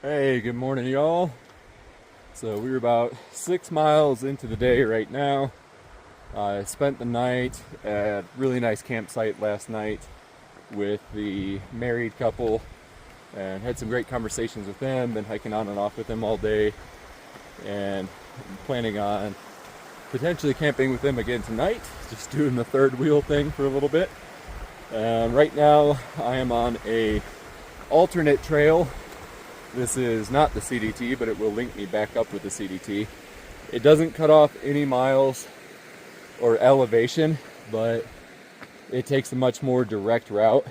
Hey, good morning, y'all. So we're about 6 miles into the day right now. I spent the night at a really nice campsite last night with the married couple and had some great conversations with them. Been hiking on and off with them all day, and I'm planning on potentially camping with them again tonight, just doing the third wheel thing for a little bit. Right now I am on a alternate trail. This is not the CDT, but it will link me back up with the CDT. It doesn't cut off any miles or elevation, but it takes a much more direct route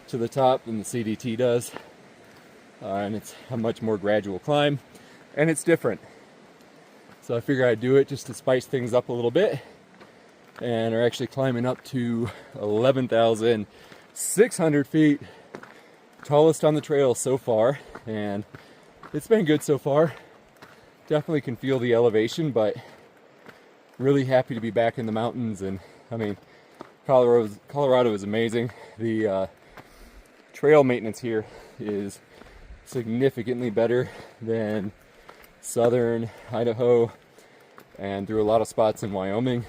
to the top than the CDT does. And it's a much more gradual climb, and it's different. So I figure I'd do it just to spice things up a little bit. And we're actually climbing up to 11,600 feet. Tallest on the trail so far, and it's been good so far. Definitely can feel the elevation, but really happy to be back in the mountains. And I mean, Colorado is amazing. The trail maintenance here is significantly better than southern Idaho and through a lot of spots in Wyoming.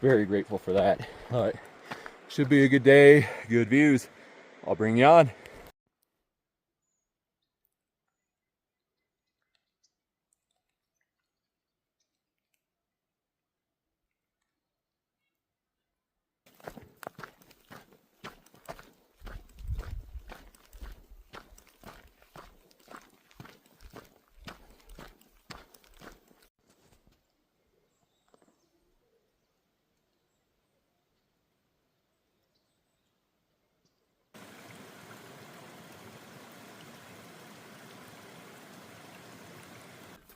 Very grateful for that. Should be a good day, good views. I'll bring you on.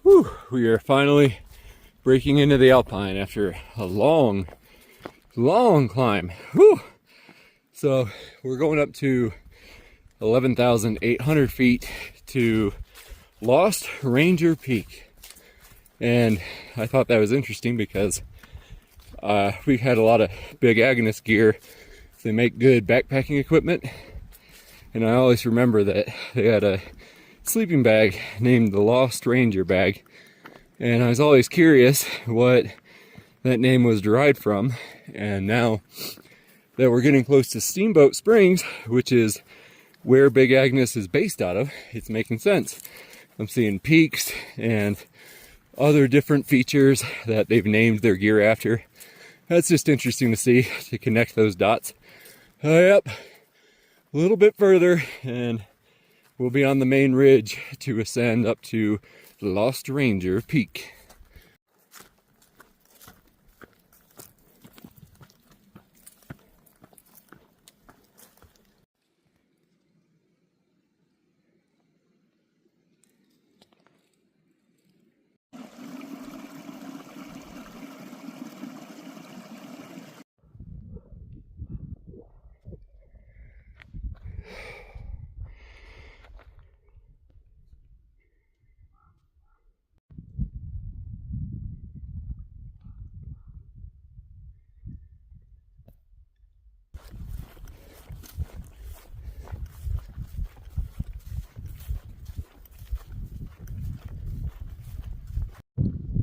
Whew, we are finally breaking into the Alpine after a long climb. Whew. So we're going up to 11,800 feet to Lost Ranger Peak. And I thought that was interesting because we had a lot of Big Agnes gear. They make good backpacking equipment. And I always remember that they had a sleeping bag named the Lost Ranger bag, and I was always curious what that name was derived from. And now that we're getting close to Steamboat Springs, which is where Big Agnes is based out of, it's making sense. I'm seeing peaks and other different features that they've named their gear after. That's just interesting to see, to connect those dots. Yep, a little bit further and we'll be on the main ridge to ascend up to Lost Ranger Peak.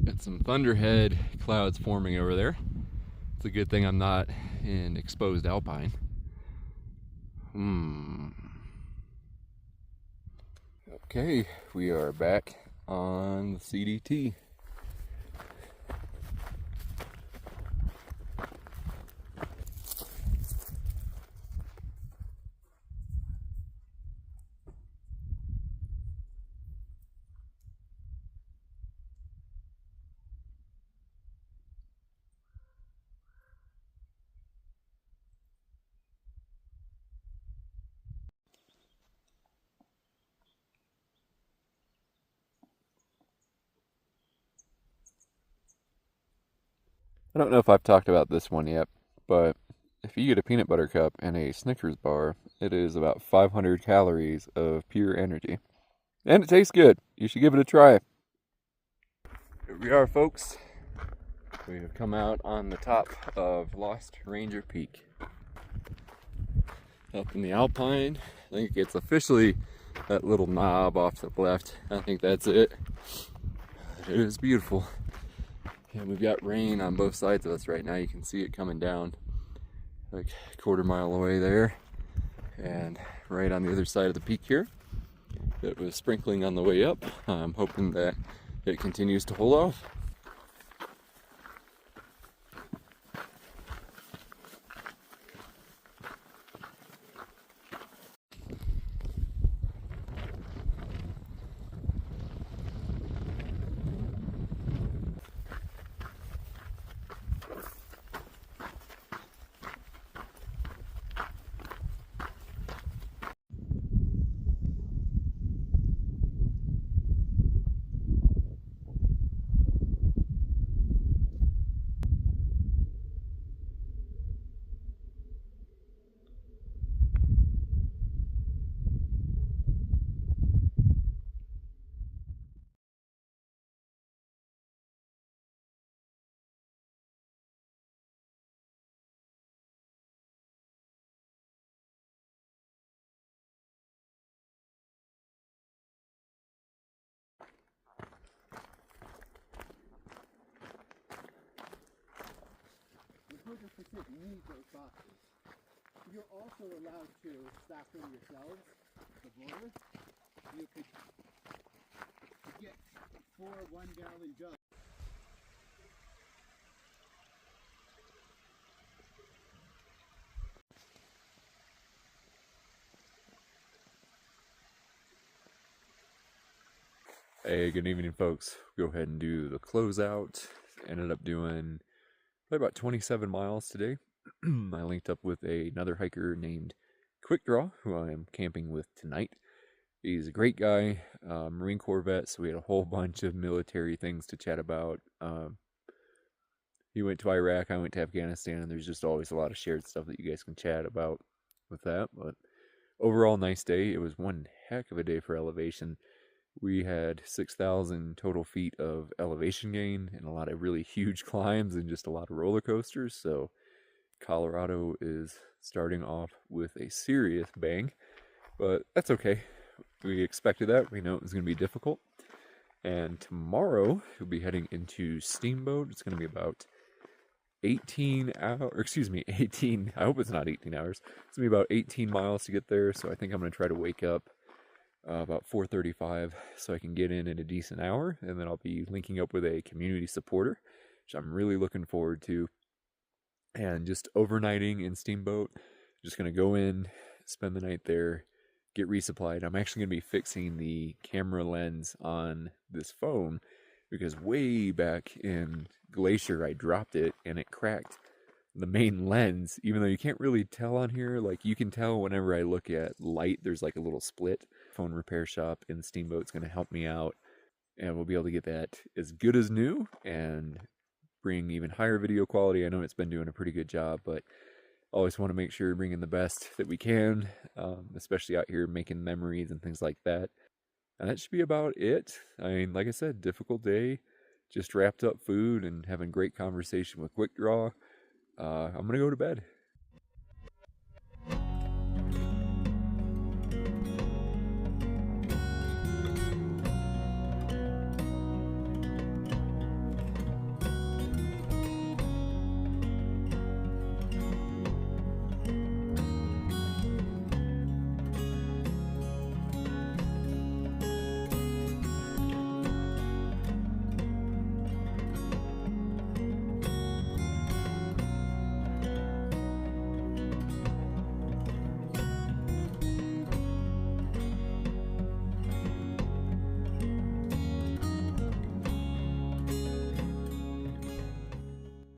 Got some thunderhead clouds forming over there. It's a good thing I'm not in exposed alpine. Okay, we are back on the CDT. I don't know if I've talked about this one yet, but if you get a peanut butter cup and a Snickers bar, it is about 500 calories of pure energy. And it tastes good. You should give it a try. Here we are, folks. We have come out on the top of Lost Ranger Peak. Up in the Alpine. I think it's officially that little knob off to the left. I think that's it. It is beautiful. And we've got rain on both sides of us right now. You can see it coming down like a quarter-mile away there. And right on the other side of the peak here, it was sprinkling on the way up. I'm hoping that it continues to hold off. Need those boxes. You're also allowed to stock them yourselves at the border. You could get 4 1-gallon jugs. Hey, good evening, folks. Go ahead and do the closeout. Ended up doing probably about 27 miles today. I linked up with another hiker named Quick Draw, who I am camping with tonight. He's a great guy, Marine Corps vet, so we had a whole bunch of military things to chat about. He went to Iraq, I went to Afghanistan, and there's just always a lot of shared stuff that you guys can chat about with that. But overall, nice day. It was one heck of a day for elevation. We had 6,000 total feet of elevation gain and a lot of really huge climbs and just a lot of roller coasters. So Colorado is starting off with a serious bang, but that's okay. We expected that. We know it was going to be difficult. And tomorrow we'll be heading into Steamboat. It's going to be about 18 hours, excuse me, 18, I hope it's not 18 hours. It's going to be about 18 miles to get there. So I think I'm going to try to wake up about 4:35 so I can get in a decent hour, and then I'll be linking up with a community supporter, which I'm really looking forward to, and just overnighting in Steamboat. Just going to go in, spend the night there, get resupplied. I'm actually going to be fixing the camera lens on this phone because way back in Glacier I dropped it and it cracked the main lens, even though you can't really tell on here. Like, you can tell whenever I look at light, there's like a little split. Phone repair shop in Steamboat's going to help me out, and we'll be able to get that as good as new and bring even higher video quality. I know it's been doing a pretty good job, but always want to make sure we're bringing the best that we can, especially out here making memories and things like that. And that should be about it. I mean, like I said, difficult day. Just wrapped up food and having great conversation with Quick Draw. I'm going to go to bed.